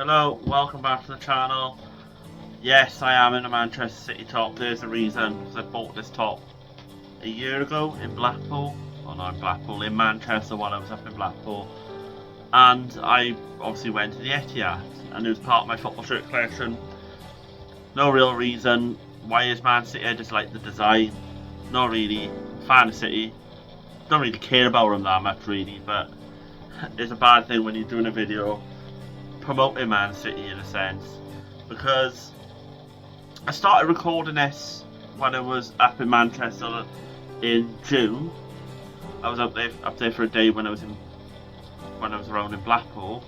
Hello, welcome back to the channel. Yes, I am in a Manchester City top. There's a reason, because I bought this top a year ago in Blackpool. Oh no, in Blackpool, in Manchester while I was up in Blackpool. And I obviously went to the Etihad, and it was part of my football shirt collection. No real reason. Why is Man City? I just like the design. Not really. Fan of City. Don't really care about them that much really, but it's a bad thing when you're doing a video promoting Man City in a sense, because I started recording this when I was up in Manchester in June. I was up there for a day when I was around in Blackpool,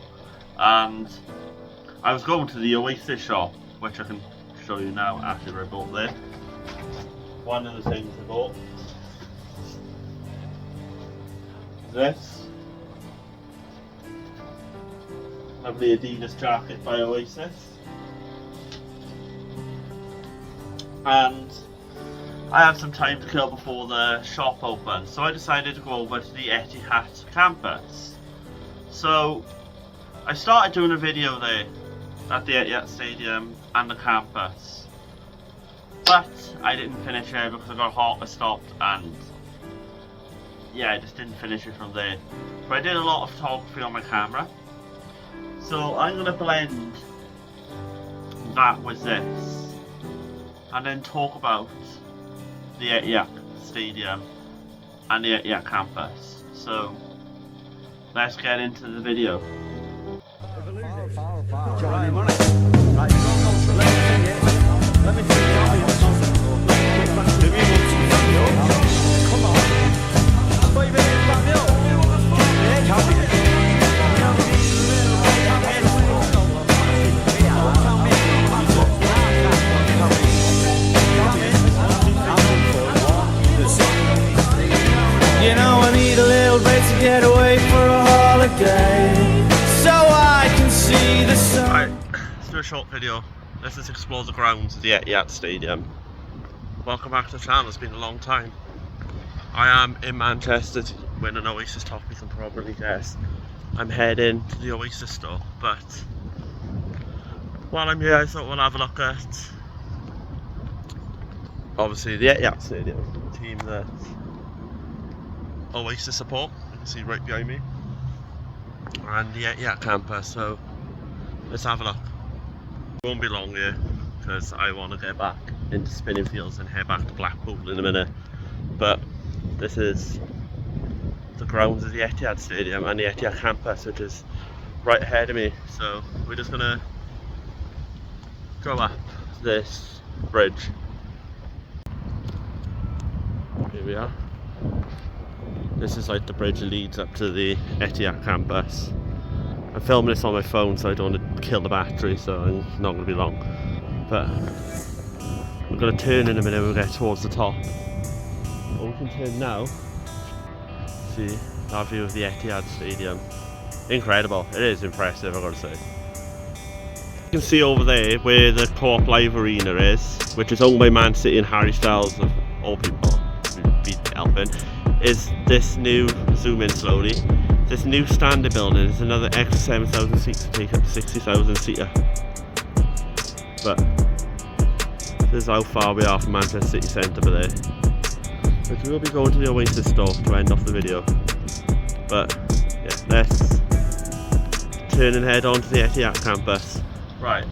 and I was going to the Oasis shop, which I can show you now after I bought there. One of the things I bought, this lovely Adidas jacket by Oasis, and I had some time to kill before the shop opened, so I decided to go over to the Etihad campus. So I started doing a video there at the Etihad Stadium and the campus, but I didn't finish it because I got hot, I stopped, and yeah, I just didn't finish it from there. But I did a lot of photography on my camera, so I'm going to blend that with this and then talk about the Etihad Stadium and the Etihad campus. So let's get into the video. You know I need a little bit to get away for a holiday, so I can see the sun. Alright, let's do a short video. Let's just explore the grounds of the Etihad Stadium. Welcome back to the channel, it's been a long time. I am in Manchester to win an Oasis top, you can probably guess. I'm heading to the Oasis store, but while I'm here I thought we'll have a look at obviously the Etihad Stadium, the team that Oasis support, you can see right behind me, and the Etihad campus, so let's have a look. It won't be long here because I want to get back into spinning fields and head back to Blackpool in a minute, but this is the grounds of the Etihad Stadium and the Etihad campus, which is right ahead of me, so we're just going to go up this bridge. Here we are. This is like the bridge that leads up to the Etihad campus. I'm filming this on my phone so I don't want to kill the battery, so I'm not going to be long. But we're going to turn in a minute when we get towards the top. But we can turn now. See our view of the Etihad Stadium. Incredible. It is impressive, I've got to say. You can see over there where the Co-op Live Arena is, which is owned by Man City and Harry Styles of all people. Be helping. Is this new, zoom in slowly, this new standard building is another extra 7,000 seats to take up to 60,000 seater. But this is how far we are from Manchester City Centre over there. But we will be going to the Oasis store to end off the video. But yeah, let's turn and head on to the Etihad campus. Right,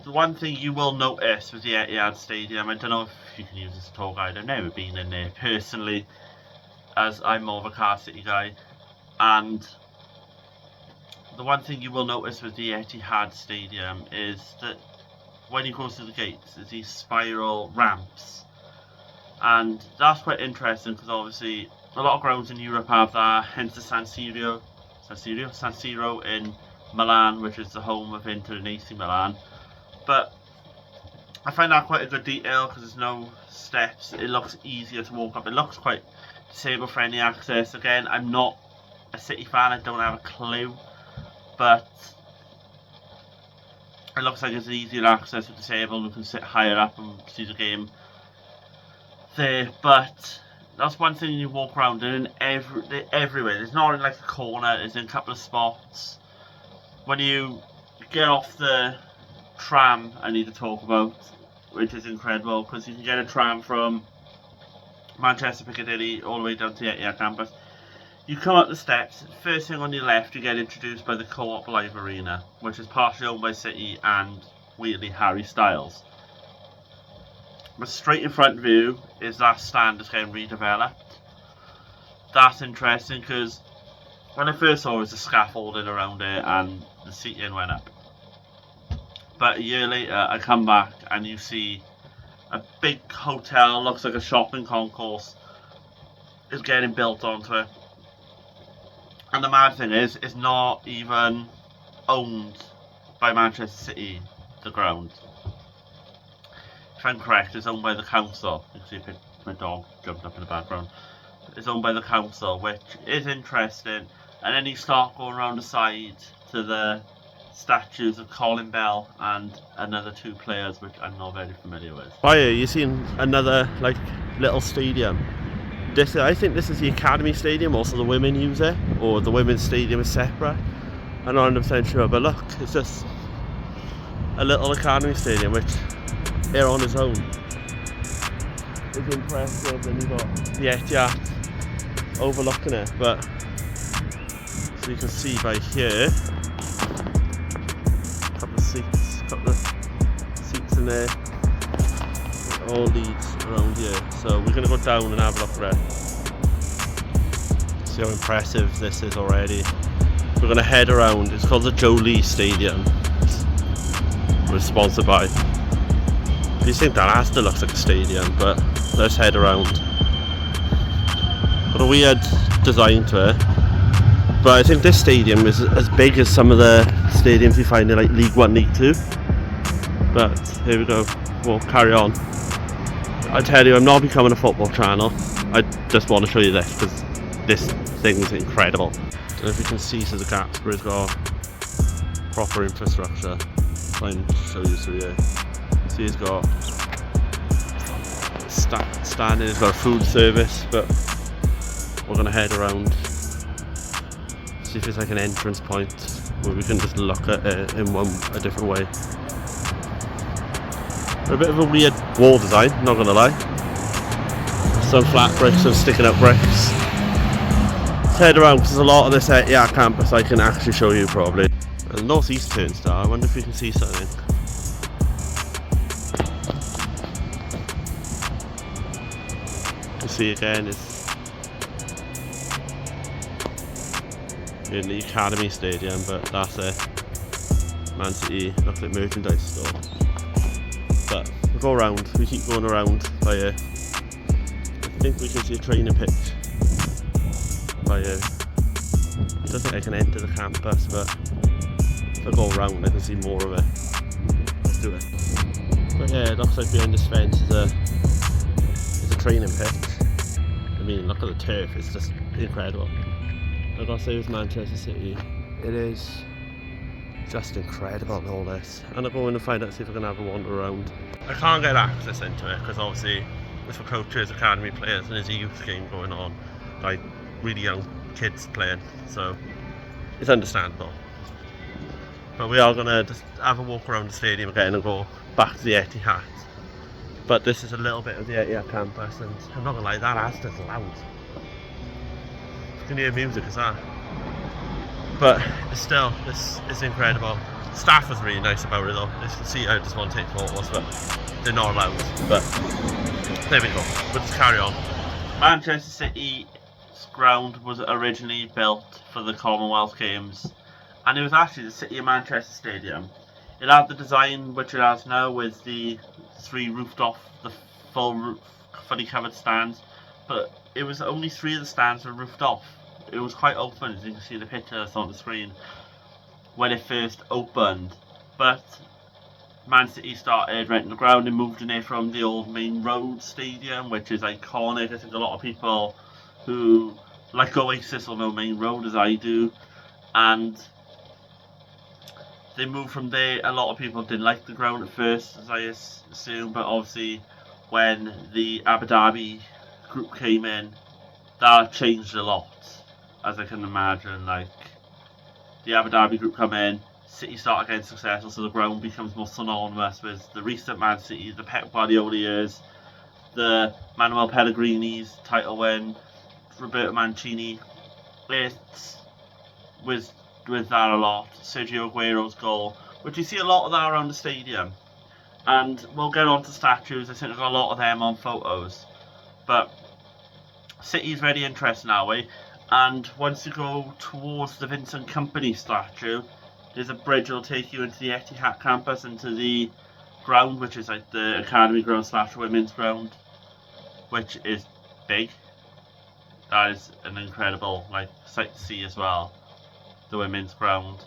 the one thing you will notice with the Etihad Stadium, I don't know if you can use this tour guide, I've never been in there personally, as I'm more of a Car City guy, and the one thing you will notice with the Etihad Stadium is that when you go through the gates, there's these spiral ramps, and that's quite interesting because obviously a lot of grounds in Europe have that, hence the San Siro in Milan, which is the home of Inter and AC Milan. But I find that quite a good detail because there's no steps, it looks easier to walk up, it looks quite disabled friendly access. Again, I'm not a City fan, I don't have a clue, but it looks like it's easier access for disabled. We can sit higher up and see the game there. But that's one thing you walk around in, they're everywhere. There's not in like a corner, there's in a couple of spots. When you get off the tram I need to talk about, which is incredible, because you can get a tram from Manchester Piccadilly all the way down to the Etihad campus. You come up the steps, first thing on your left you get introduced by the Co-op Live Arena, which is partially owned by City and, weirdly, Harry Styles. But straight in front of you is that stand that's getting redeveloped. That's interesting because when I first saw it, was the scaffolding around it and the seating went up. But a year later I come back and you see a big hotel, looks like a shopping concourse, is getting built onto it. And the mad thing is, it's not even owned by Manchester City, the ground. If I'm correct, it's owned by the council. You can see my dog jumped up in the background. It's owned by the council, which is interesting. And then you start going around the side to the statues of Colin Bell and another two players, which I'm not very familiar with. Oh yeah, you seen another like little stadium. I think this is the Academy Stadium, also the women use it, or the women's stadium is separate. I'm not 100% sure, but look, it's just a little Academy Stadium, which here on its own is impressive. Then you've got the Etihad overlooking it, but so you can see by here, a couple of seats in there. It all leads around here, so we're going to go down and have a look around. See how impressive this is already. We're going to head around. It's called the Jolie Stadium. We're sponsored by. If you think that still looks like a stadium, but let's head around. Got a weird design to it, but I think this stadium is as big as some of the stadiums you find in like League 1, League 2. But here we go. We'll carry on. I tell you, I'm not becoming a football channel. I just want to show you this because this thing is incredible. I don't know if you can see to the gaps, but it's got proper infrastructure. Try and show you through here. See, it's got standing, it's got a food service, but we're going to head around, see if it's like an entrance point where we can just look at it in a different way. A bit of a weird wall design, not gonna lie. Some flat bricks, some sticking up bricks. Let's head around because there's a lot of this Etihad campus I can actually show you probably. The northeast turnstile, I wonder if you can see something. You can see again, it's in the Academy Stadium, but that's it. Man City, looks like merchandise store. But we'll go around, we keep going around by here. I think we can see a training pitch by here. I don't think I can enter the campus, but if I go around I can see more of it. Let's do it. But yeah, it looks like behind this fence is a training pitch. I mean, look at the turf, it's just incredible. I gotta say with Manchester City, it is just incredible, all this. And I'll go in and find out, see if I can have a wander around. I can't get access into it because obviously it's for coaches, academy players, and there's a youth game going on, like really young kids playing, so it's understandable. But we are gonna just have a walk around the stadium again and go back to the Etihad. But this is a little bit of the Etihad campus, and I'm not gonna lie, that Asda's loud. You can hear music as that. But still, this is incredible. Staff was really nice about it though. As you can see, I just want to take photos, but they're not allowed. But there we go. We'll just carry on. Manchester City's ground was originally built for the Commonwealth Games, and it was actually the City of Manchester Stadium. It had the design which it has now, with the three roofed off, the fully covered stands, but it was only 3 of the stands were roofed off. It was quite open, as you can see the picture that's on the screen, when it first opened. But Man City started renting the ground and moved in it from the old Main Road Stadium, which is iconic. I think a lot of people who like Oasis will know Main Road as I do. And they moved from there. A lot of people didn't like the ground at first, as I assume, but obviously when the Abu Dhabi group came in, that changed a lot. As I can imagine, like the Abu Dhabi group come in, City start getting successful, so the ground becomes more synonymous with the recent Man City, the Pep Guardiola years, the Manuel Pellegrini's title win, Roberto Mancini. It's with that a lot. Sergio Aguero's goal, which you see a lot of that around the stadium. And we'll get on to statues. I think I've got a lot of them on photos. But City's very interesting that way. And once you go towards the Vincent Kompany statue, there's a bridge that will take you into the Etihad campus, into the ground, which is like the academy ground / women's ground, which is big. That is an incredible sight to see as well, the women's ground.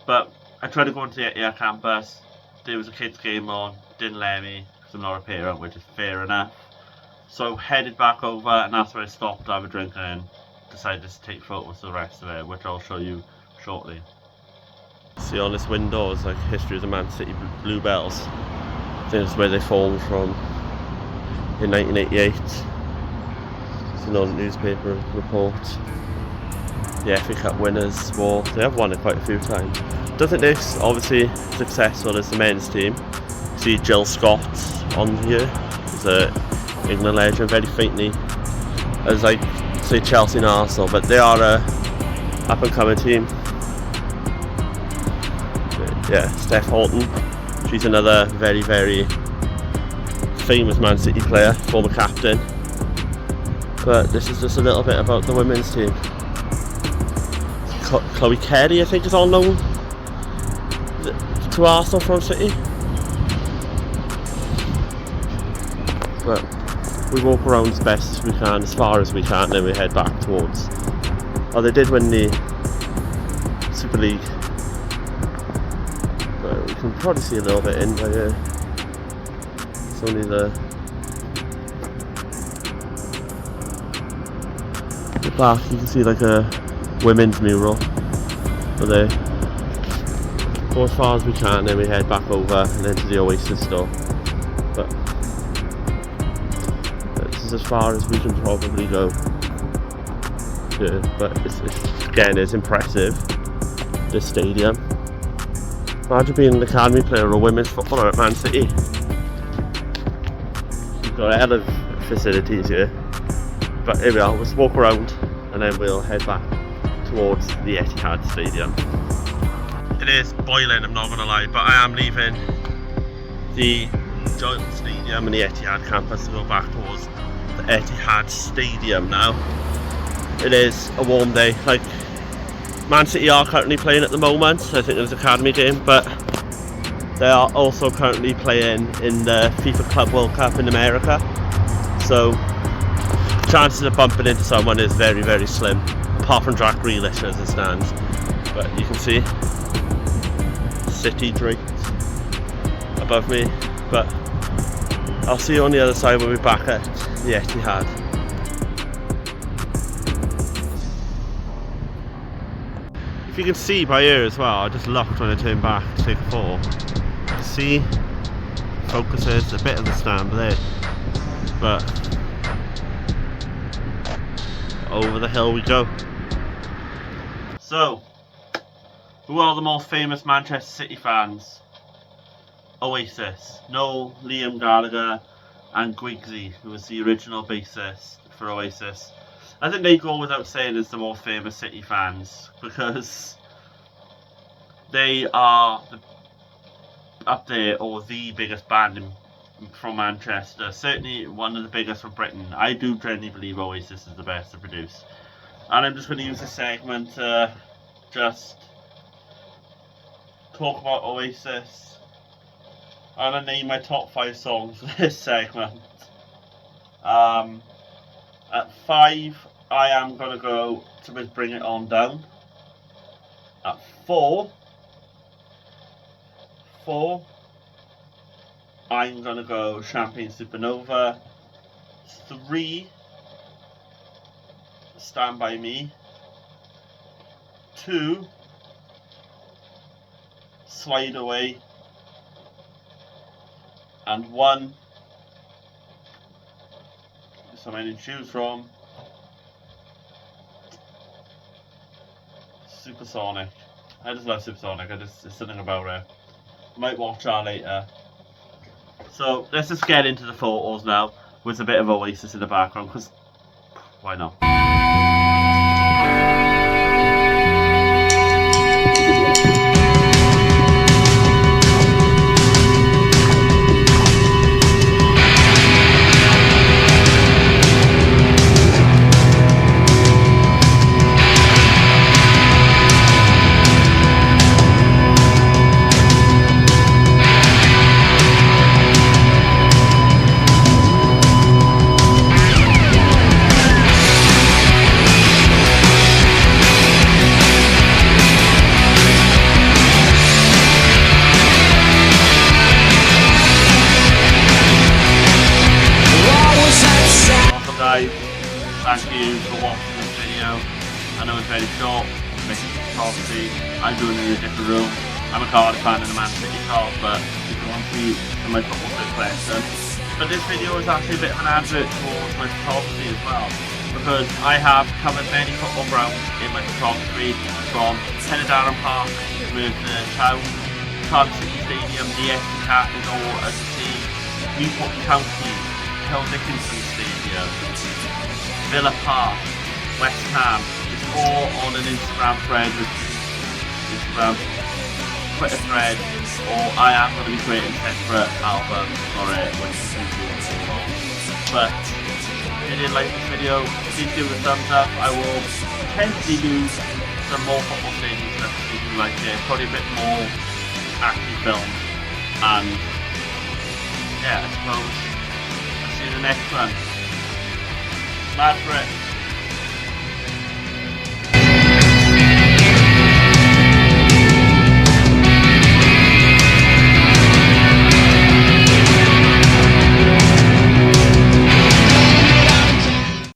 But I tried to go into the Etihad campus. There was a kids game on, didn't let me because I'm not a parent, which is fair enough. So headed back over, and that's where I stopped to have a drink and decided to take photos of the rest of it, which I'll show you shortly. See on this window is like history of the Man City Bluebells. I think it's where they formed from in 1988. It's an old newspaper report. The FA Cup winners wall. They have won it quite a few times. Doesn't this obviously successful as the men's team? See Jill Scott on here. He's a England legend, very faintly as say Chelsea and Arsenal, but they are a up and coming team. Yeah, Steph Houghton. She's another very, very famous Man City player, former captain. But this is just a little bit about the women's team. Chloe Carey, I think, is on loan to Arsenal from City. But we walk around as best as we can, as far as we can, and then we head back towards. Oh, they did win the Super League. But we can probably see a little bit in by here. It's only the back, you can see like a women's mural. But they go as far as we can, then we head back over and then to the Oasis store. But this is as far as we can probably go. Yeah, but it's impressive, this stadium. Imagine being an academy player or a women's footballer at Man City. You've got a hell of facilities here. But here we are, let's walk around and then we'll head back towards the Etihad Stadium. It is boiling, I'm not going to lie, but I am leaving the joint stadium and the Etihad campus to go back towards the Etihad Stadium now. It is a warm day. Man City are currently playing at the moment. I think there's an academy game, but they are also currently playing in the FIFA Club World Cup in America. So chances of bumping into someone is very, very slim, apart from Jack Grealish as it stands. But you can see City draped above me. But I'll see you on the other side when we're back at the Etihad. If you can see by here as well, I just looked when I turned back to take a photo. See, focuses a bit of the stand there, but over the hill we go. So, who are the most famous Manchester City fans? Oasis. No, Liam Gallagher and Gwigsy, who was the original bassist for Oasis. I think they go without saying as the most famous City fans, because they are up there, or the biggest band from Manchester. Certainly one of the biggest from Britain. I do genuinely believe Oasis is the best to produce. And I'm just going to use this segment to just talk about Oasis. And I name my top 5 songs for this segment. At 5, I am going to go to Bring It On Down. At 4, I'm going to go Champagne Supernova. 3, Stand By Me. 2, Slide Away. And 1, so many to choose from, Supersonic. I just love Supersonic. There's something about it. Might watch that later. So let's just get into the photos now with a bit of Oasis in the background, because why not? Guys, thank you for watching this video. I know it's very short, making photography. I'm doing it in a different room. I'm a Cardiff fan and a Man City fan, but if you want to see some of my football collection. But this video is actually a bit of an advert towards my photography as well, because I have covered many football grounds in my photography, from Etihad Park with the town, Cardiff City Stadium, the Etihad is all as you see, Newport County, Hill Dickinson Stadium, Villa Park, West Ham. It's all on an Instagram thread with Instagram, Twitter thread, or I am going to be creating a separate album for it, which is going to be all on. But if you did like this video, please give it a thumbs up. I will potentially do some more football stadium stuff if you like it, probably a bit more active film, and yeah, I suppose see you in the next one. Mad for it.